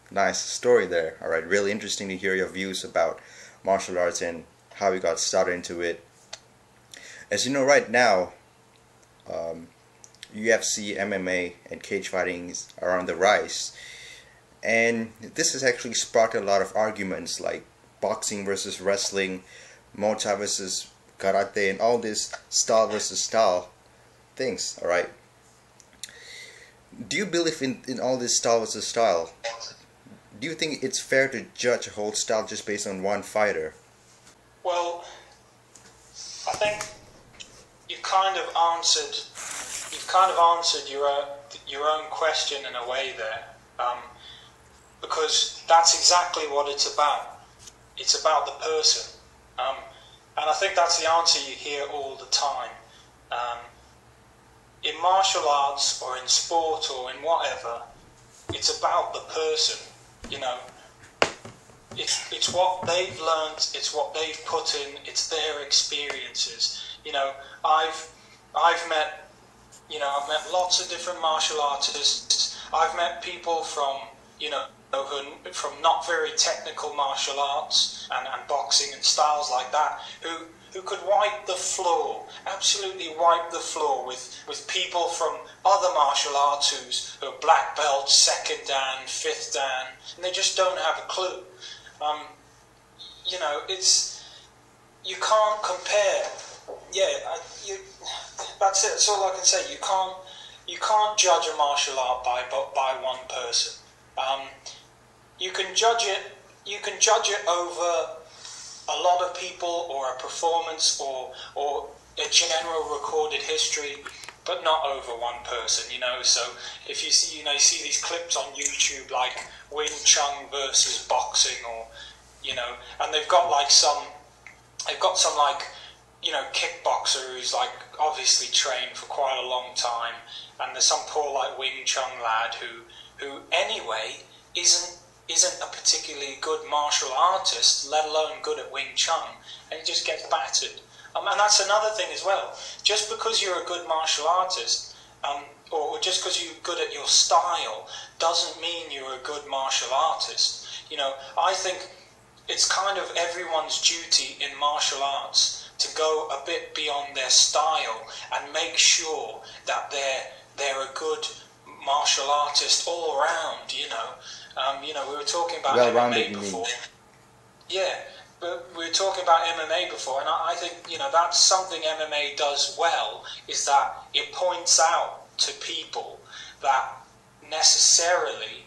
Nice story there. All right, really interesting to hear your views about martial arts and how you got started into it. As you know, right now, um, UFC, MMA, and cage fighting are on the rise, and this has actually sparked a lot of arguments like boxing versus wrestling, Muay Thai versus karate, and all this style versus style things. All right. Do you believe in all this style versus style? Do you think it's fair to judge a whole style just based on one fighter? Well, I think you've kind of answered you've kind of answered your own question in a way there, because that's exactly what it's about. It's about the person, and I think that's the answer you hear all the time. Um, in martial arts or in sport or in whatever, it's about the person. You know, it's what they've learned, it's what they've put in, it's their experiences. You know, I've met, I've met lots of different martial artists. I've met people from, from not very technical martial arts and boxing and styles like that, who could wipe the floor, absolutely wipe the floor with people from other martial arts who are black belts, second dan, fifth dan, and they just don't have a clue. It's, you can't compare. That's it. That's all I can say. You can't judge a martial art by one person. You can judge it. You can judge it over a lot of people, or a performance, or a general recorded history, but not over one person. So if you see, you see these clips on YouTube like Wing Chun versus boxing, or and they've got some kickboxer who's like obviously trained for quite a long time, and there's some poor like Wing Chun lad who anyway isn't a particularly good martial artist, let alone good at Wing Chun, and he just gets battered. And that's another thing as well. Just because you're a good martial artist, or just because you're good at your style, doesn't mean you're a good martial artist. I think it's kind of everyone's duty in martial arts to go a bit beyond their style and make sure that they're a good martial artist all around. We were talking about Well-rounded, MMA before. Yeah, but we were talking about MMA before, and I think that's something MMA does well, is that it points out to people that necessarily,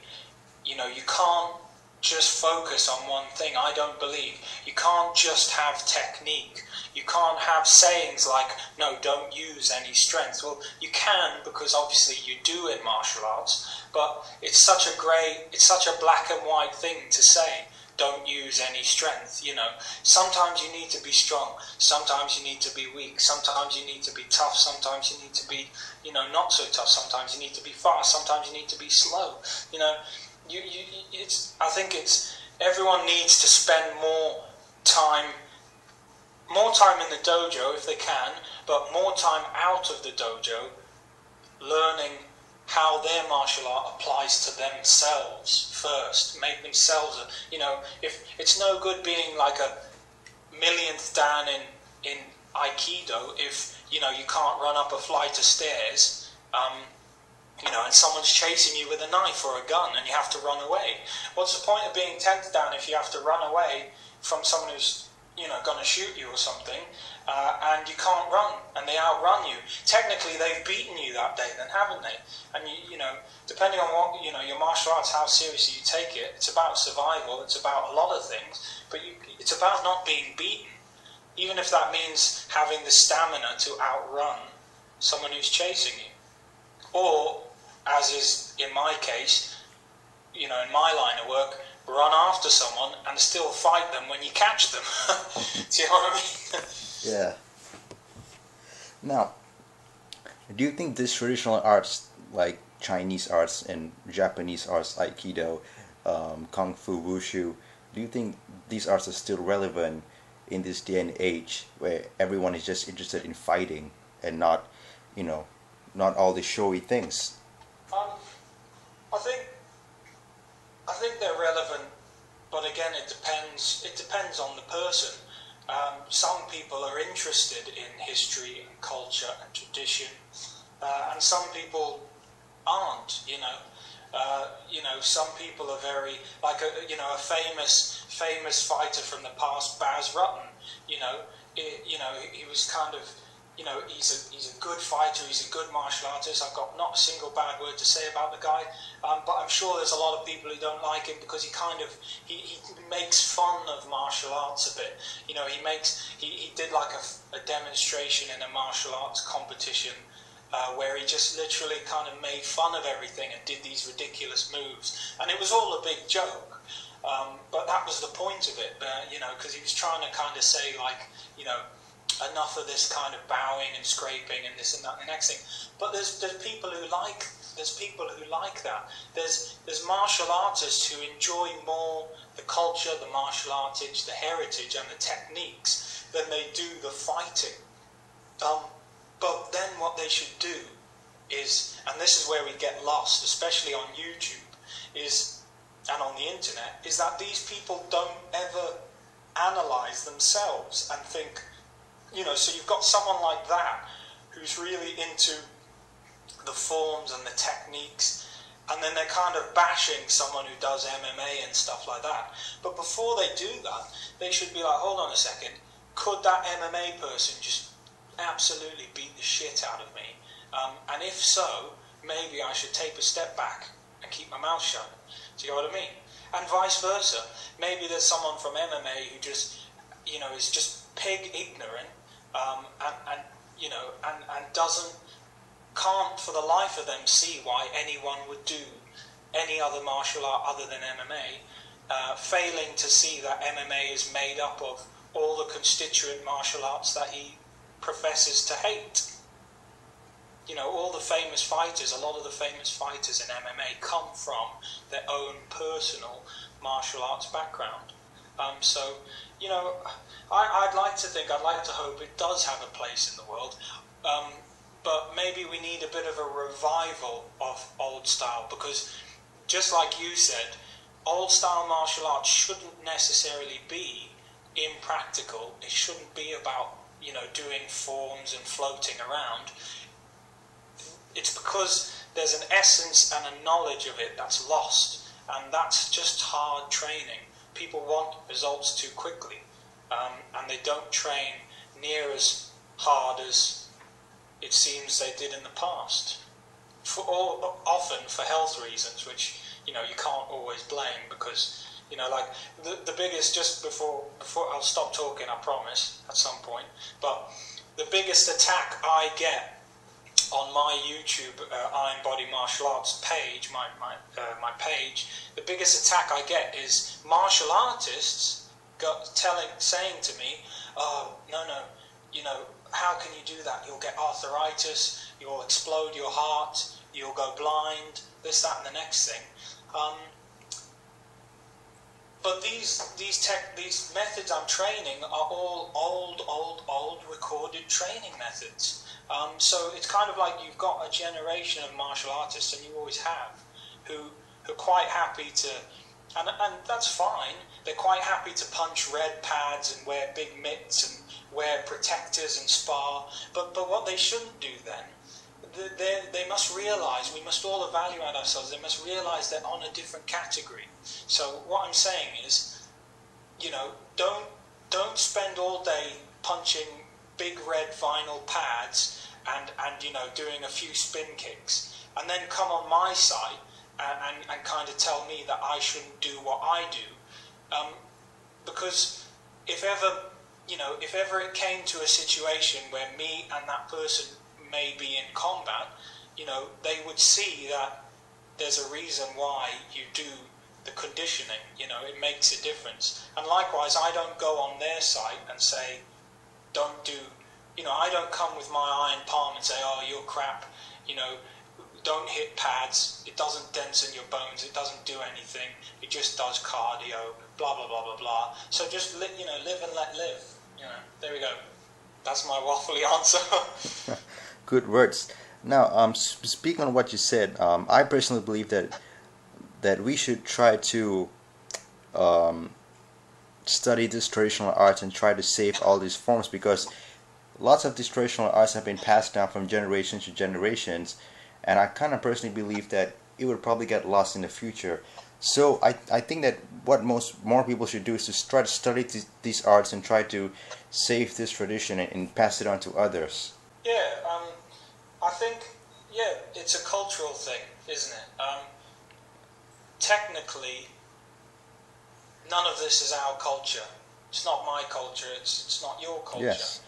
you can't just focus on one thing. I don't believe you can't just have technique. You can't have sayings like, no, don't use any strength. Well, you can, because obviously you do in martial arts, but it's such a black and white thing to say, don't use any strength. Sometimes you need to be strong, sometimes you need to be weak, sometimes you need to be tough, sometimes you need to be, not so tough, sometimes you need to be fast, sometimes you need to be slow. I think everyone needs to spend more time in the dojo if they can, but more time out of the dojo learning how their martial art applies to themselves first. Make themselves, if it's no good being like a millionth dan in Aikido if, you can't run up a flight of stairs, and someone's chasing you with a knife or a gun and you have to run away. What's the point of being 10th dan if you have to run away from someone who's, going to shoot you or something, and you can't run, and they outrun you? Technically, they've beaten you that day then, haven't they? And, depending on what, your martial arts, how seriously you take it, it's about survival, it's about a lot of things, but it's about not being beaten, even if that means having the stamina to outrun someone who's chasing you. Or, as is in my case, in my line of work, run after someone and still fight them when you catch them. Do you know what I mean? Yeah. Now, do you think these traditional arts like Chinese arts and Japanese arts, Aikido, Kung Fu, Wushu, do you think these arts are still relevant in this day and age where everyone is just interested in fighting and not, not all the showy things? I think I think they're relevant, but again, it depends. It depends on the person. Some people are interested in history and culture and tradition, and some people aren't. Some people are very like a famous fighter from the past, Baz Rutten. He was kind of. He's a good fighter, he's a good martial artist. I've got not a single bad word to say about the guy, but I'm sure there's a lot of people who don't like him because he makes fun of martial arts a bit. He did like a demonstration in a martial arts competition where he just literally kind of made fun of everything and did these ridiculous moves, and it was all a big joke. But that was the point of it, because he was trying to kind of say enough of this kind of bowing and scraping and this and that and the next thing. But there's people who like that. There's martial artists who enjoy more the culture, the martial arts, the heritage and the techniques than they do the fighting. But then what they should do is, and this is where we get lost, especially on YouTube, and on the internet, is that these people don't ever analyze themselves and think. So you've got someone like that who's really into the forms and the techniques, and then they're kind of bashing someone who does MMA and stuff like that. But before they do that, they should be like, hold on a second, could that MMA person just absolutely beat the shit out of me? And if so, maybe I should take a step back and keep my mouth shut. Do you know what I mean? And vice versa. Maybe there's someone from MMA who just, is just pig ignorant, and can't for the life of them see why anyone would do any other martial art other than MMA, failing to see that MMA is made up of all the constituent martial arts that he professes to hate. All the famous fighters, a lot of the famous fighters in MMA come from their own personal martial arts background. I'd like to hope it does have a place in the world, but maybe we need a bit of a revival of old style, because just like you said, old style martial arts shouldn't necessarily be impractical. It shouldn't be about, doing forms and floating around. It's because there's an essence and a knowledge of it that's lost, and that's just hard training. People want results too quickly, and they don't train near as hard as it seems they did in the past. Often for health reasons, which you can't always blame, because the biggest, just before I'll stop talking, I promise at some point. But the biggest attack I get on my YouTube Iron Body Martial Arts page, my page, the biggest attack I get is martial artists saying to me, "Oh, no, how can you do that? You'll get arthritis, you'll explode your heart, you'll go blind, this, that, and the next thing." But these methods I'm training are all old recorded training methods. So it's kind of like you've got a generation of martial artists, and you always have, who are quite happy to, and that's fine, they're quite happy to punch red pads and wear big mitts and wear protectors and spar, but what they shouldn't do then, they must realise, we must all evaluate ourselves, they must realise they're on a different category. So what I'm saying is, don't spend all day punching big red vinyl pads and doing a few spin kicks, and then come on my side and kind of tell me that I shouldn't do what I do, because if ever it came to a situation where me and that person may be in combat, they would see that there's a reason why you do the conditioning. It makes a difference. And likewise, I don't go on their side and say, don't do, I don't come with my iron palm and say, oh, you're crap, don't hit pads, it doesn't densen your bones, it doesn't do anything, it just does cardio, blah, blah, blah, blah, blah. So just, live and let live. There we go. That's my waffly answer. Good words. Now, speaking on what you said, I personally believe that that we should try to um, study this traditional arts and try to save all these forms, because lots of these traditional arts have been passed down from generations to generations, and I kind of personally believe that it would probably get lost in the future. So I think that what more people should do is to try to study these arts and try to save this tradition and pass it on to others. Yeah, I think, yeah, it's a cultural thing, isn't it? Technically, none of this is our culture. It's not my culture. It's not your culture. Yes.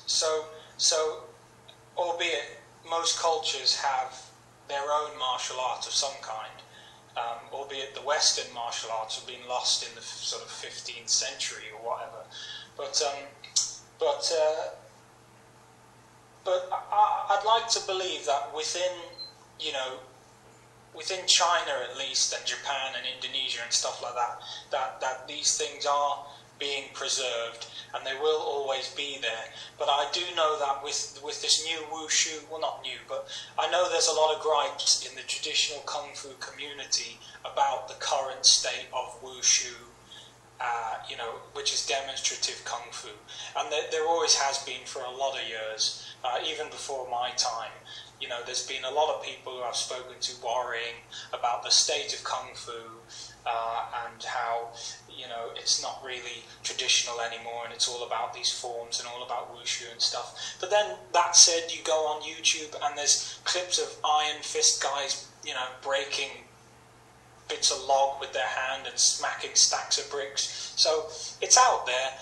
So, albeit most cultures have their own martial art of some kind, albeit the Western martial arts have been lost in the sort of 15th century or whatever. But I'd like to believe that within China at least, and Japan and Indonesia and stuff like that these things are being preserved, and they will always be there. But I do know that with this new wushu, well, not new, but I know there's a lot of gripes in the traditional kung fu community about the current state of wushu, which is demonstrative kung fu, and there always has been for a lot of years, even before my time. There's been a lot of people who I've spoken to worrying about the state of kung fu, and how it's not really traditional anymore, and it's all about these forms and all about wushu and stuff. But then, that said, you go on YouTube and there's clips of Iron Fist guys, breaking bits of log with their hand and smacking stacks of bricks. So it's out there.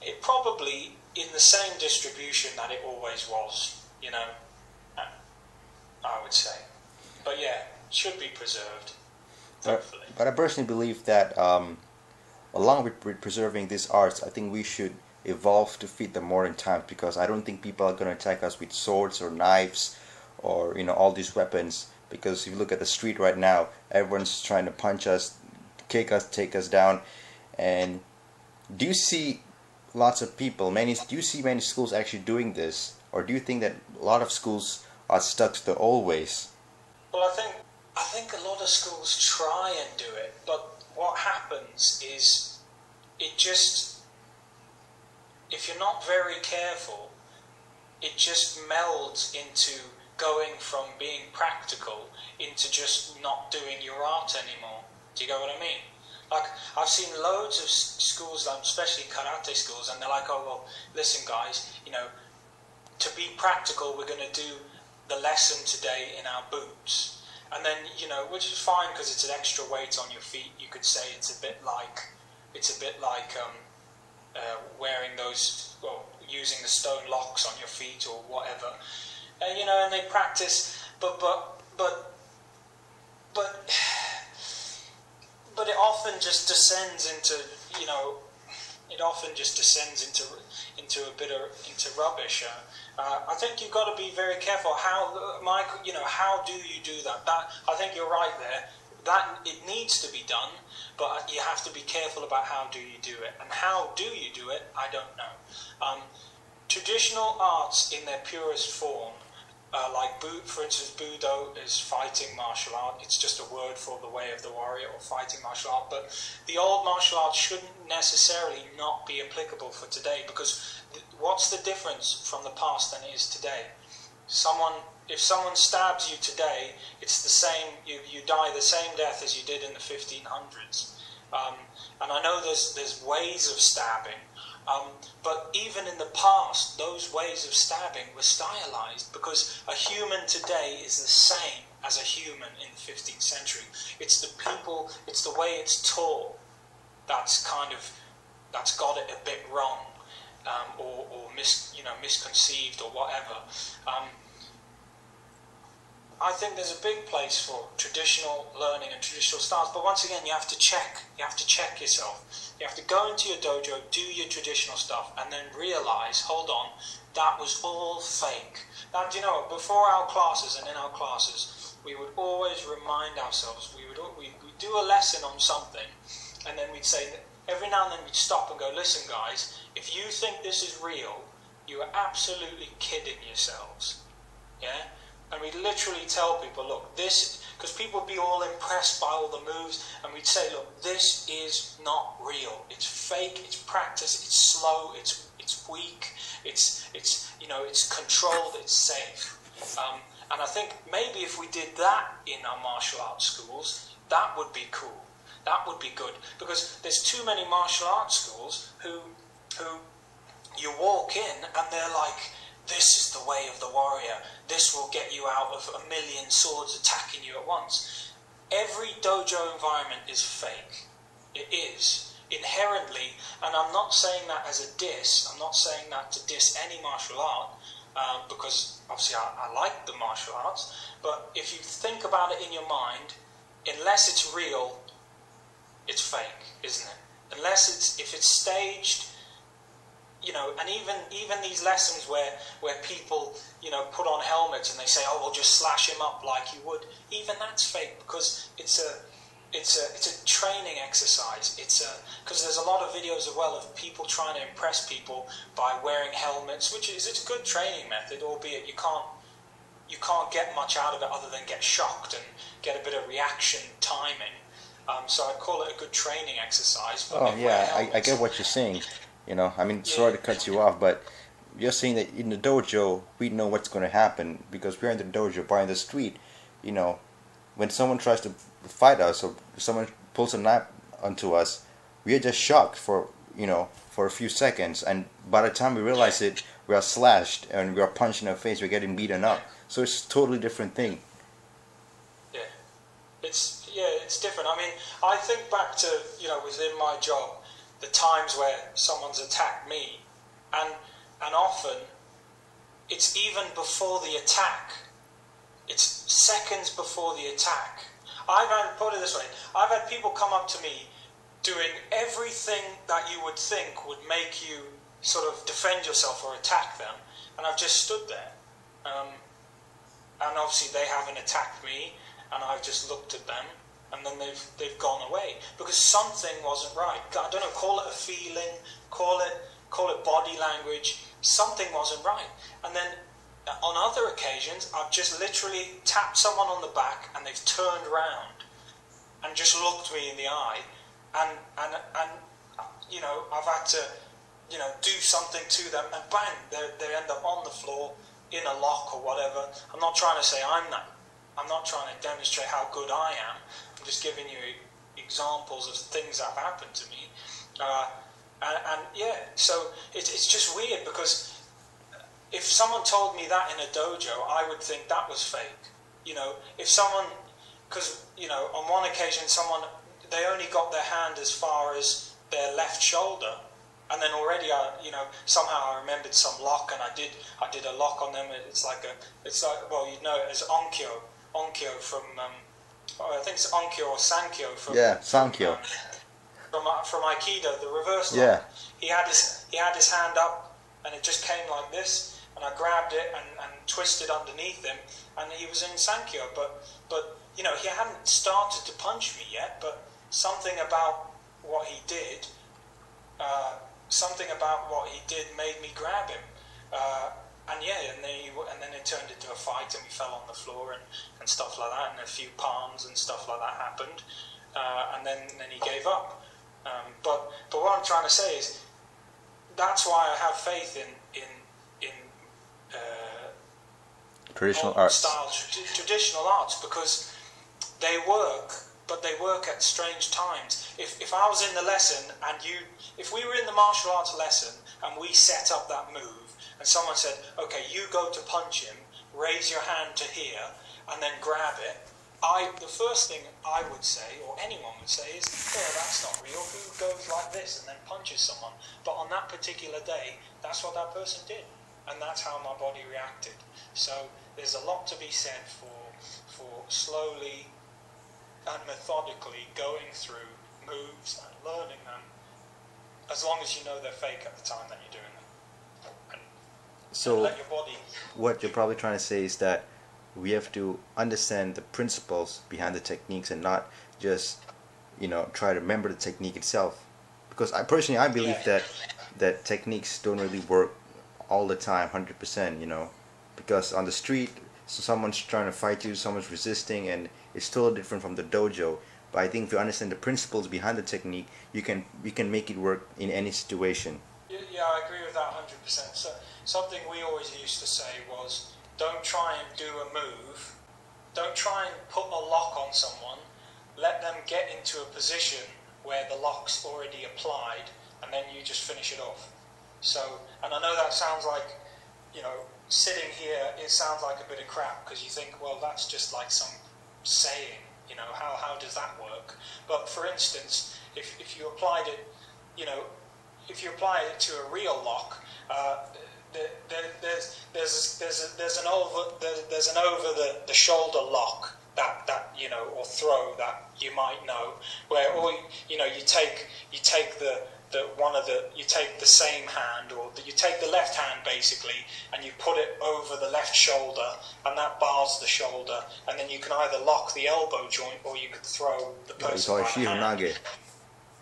It probably in the same distribution that it always was, I would say. But yeah, it should be preserved, hopefully. But I personally believe that along with preserving these arts, I think we should evolve to fit the modern times, because I don't think people are going to attack us with swords or knives or all these weapons. Because if you look at the street right now, everyone's trying to punch us, kick us, take us down. And do you see lots of people, do you see many schools actually doing this? Or do you think that a lot of schools are stuck to the old ways? Well, I think a lot of schools try and do it, but what happens is if you're not very careful, it just melds into going from being practical into just not doing your art anymore. Do you get what I mean? Like, I've seen loads of schools, especially karate schools, and they're like, oh, well, listen guys, to be practical, we're going to do the lesson today in our boots. And then, which is fine because it's an extra weight on your feet. You could say it's a bit like wearing those, well, using the stone locks on your feet or whatever. And they practice, but it often just descends into, into a bit of rubbish. I think you've got to be very careful how do you do that? I think you're right there. That it needs to be done, but you have to be careful about how do you do it. And how do you do it? I don't know. Traditional arts in their purest form, for instance, Budo is fighting martial art. It's just a word for the way of the warrior or fighting martial art. But the old martial arts shouldn't necessarily not be applicable for today, because what's the difference from the past than it is today? If someone stabs you today, it's the same. You die the same death as you did in the 1500s. And I know there's ways of stabbing. But even in the past, those ways of stabbing were stylized, because a human today is the same as a human in the 15th century. It's the people, it's the way it's taught that's got it a bit wrong, or misconceived or whatever. I think there's a big place for traditional learning and traditional styles, but once again, you have to check yourself. You have to go into your dojo, do your traditional stuff, and then realize, hold on, that was all fake. Now, do you know what? Before our classes and in our classes, we would always remind ourselves, we'd do a lesson on something, and then we'd say, every now and then we'd stop and go, listen guys, if you think this is real, you are absolutely kidding yourselves. Yeah? and we'd literally tell people, look, this, because people would be all impressed by all the moves, and we'd say, look, this is not real. It's fake. It's practice. It's slow. It's weak. It's controlled. It's safe. And I think maybe if we did that in our martial arts schools, that would be cool. That would be good, because there's too many martial arts schools who you walk in and they're like, this is the way of the warrior. This will get you out of a million swords attacking you at once. Every dojo environment is fake. It is, inherently, and I'm not saying that as a diss. I'm not saying that to diss any martial art, because obviously I like the martial arts, but if you think about it in your mind, unless it's real, it's fake, isn't it? Unless if it's staged, and even these lessons where people, put on helmets and they say, oh, we'll just slash him up like you would, even that's fake, because it's a training exercise. Because there's a lot of videos as well of people trying to impress people by wearing helmets, it's a good training method, albeit you can't get much out of it other than get shocked and get a bit of reaction timing. So I'd call it a good training exercise. Oh yeah, I get what you're saying. Sorry to cut you off, but you're saying that in the dojo, we know what's going to happen because we're in the dojo, by in the street. When someone tries to fight us or someone pulls a knife onto us, we are just shocked for a few seconds, and by the time we realize it, we are slashed and we are punched in the face, we're getting beaten up. So it's a totally different thing. It's different. I think back to, within my job, the times where someone's attacked me, and often it's even before the attack. It's seconds before the attack. Put it this way, I've had people come up to me doing everything that you would think would make you sort of defend yourself or attack them, and I've just stood there. And obviously they haven't attacked me, and I've just looked at them, and then they've gone away because something wasn't right. I don't know, call it a feeling, call it body language. Something wasn't right. And then on other occasions, I've just literally tapped someone on the back, and they've turned round and just looked me in the eye, and I've had to do something to them, and bang, they end up on the floor in a lock or whatever. I'm not trying to say I'm that. I'm not trying to demonstrate how good I am. I'm just giving you examples of things that have happened to me. So it's just weird, because if someone told me that in a dojo, I would think that was fake. If someone, because, on one occasion, they only got their hand as far as their left shoulder, and then already somehow I remembered some lock, and I did a lock on them. It's like it as Onkyo from I think it's Onkyo or Sankyo from Sankyo from Aikido, the reverse lock. Yeah. He had his hand up, and it just came like this, and I grabbed it and twisted underneath him, and he was in Sankyo. But he hadn't started to punch me yet, but something about what he did made me grab him. And then it turned into a fight, and we fell on the floor and stuff like that, and a few palms and stuff like that happened, and then he gave up. But what I'm trying to say is, that's why I have faith in traditional arts. Traditional arts, because they work, but they work at strange times. If I was in the lesson, and if we were in the martial arts lesson and we set up that move, and someone said, okay, you go to punch him, raise your hand to here, and then grab it, the first thing I would say, or anyone would say, is, that's not real. Who goes like this and then punches someone? But on that particular day, that's what that person did, and that's how my body reacted. So there's a lot to be said for slowly and methodically going through moves and learning them, as long as you know they're fake at the time that you're doing them. So let your body. What you're probably trying to say is that we have to understand the principles behind the techniques and not just try to remember the technique itself, because I believe that techniques don't really work all the time 100%, because on the street So someone's trying to fight you, someone's resisting, and it's totally different from the dojo. But I think if you understand the principles behind the technique, you can make it work in any situation. Yeah, I agree with that 100%. So something we always used to say was, don't try and do a move, don't try and put a lock on someone, let them get into a position where the lock's already applied, and then you just finish it off. So, and I know that sounds like, sitting here, it sounds like a bit of crap, because you think, well, that's just like some saying, how does that work? But for instance, if you applied it, if you apply it to a real lock, there's an over the shoulder lock that or throw that you might know, where you take the same hand, or you take the left hand basically, and you put it over the left shoulder, and that bars the shoulder, and then you can either lock the elbow joint or you could throw the person by the hand.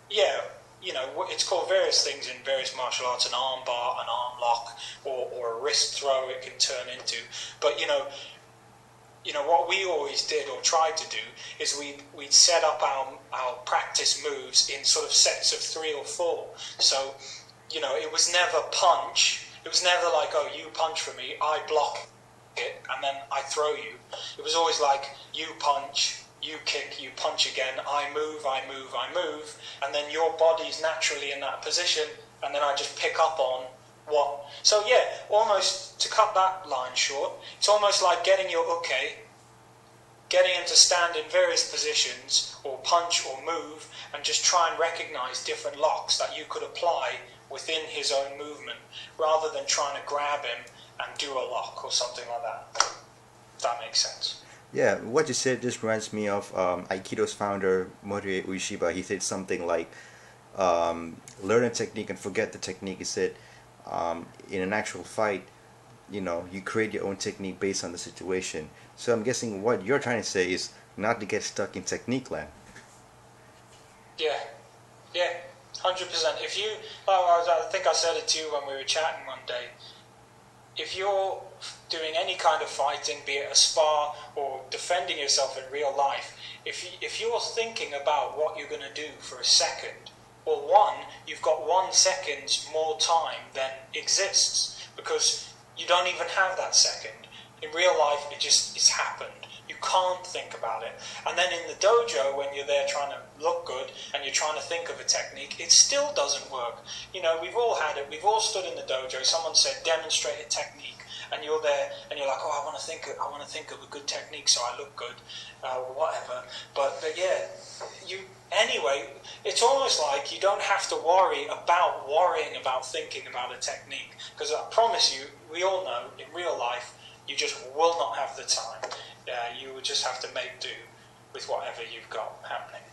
Yeah, it's called various things in various martial arts, an arm bar, an arm lock, or a wrist throw it can turn into. But what we always did or tried to do is we'd set up our practice moves in sort of sets of 3 or 4. So, it was never punch. It was never like, oh, you punch for me, I block it, and then I throw you. It was always like, you punch, you kick, you punch again, I move, and then your body's naturally in that position, and then I just pick up on what. So yeah, almost to cut that line short, it's almost like getting your uke, getting him to stand in various positions, or punch or move, and just try and recognize different locks that you could apply within his own movement, rather than trying to grab him and do a lock or something like that. If that makes sense. Yeah, what you said just reminds me of Aikido's founder, Morihei Ueshiba. He said something like, learn a technique and forget the technique. He said, in an actual fight, you create your own technique based on the situation. So I'm guessing what you're trying to say is not to get stuck in technique land. Yeah, 100%. If you, I think I said it to you when we were chatting one day, if you're doing any kind of fighting, be it a spar or defending yourself in real life, if you're thinking about what you're going to do for a second, or you've got 1 second more time than exists, because you don't even have that second. In real life, it's happened. You can't think about it. And then in the dojo, when you're there trying to look good and you're trying to think of a technique, it still doesn't work. We've all had it. We've all stood in the dojo. Someone said, demonstrate a technique. And you're there and you're like, oh, I want to think of a good technique so I look good, or whatever. But yeah, anyway, it's almost like you don't have to worrying about thinking about a technique. Because I promise you, we all know, in real life, you just will not have the time. You will just have to make do with whatever you've got happening.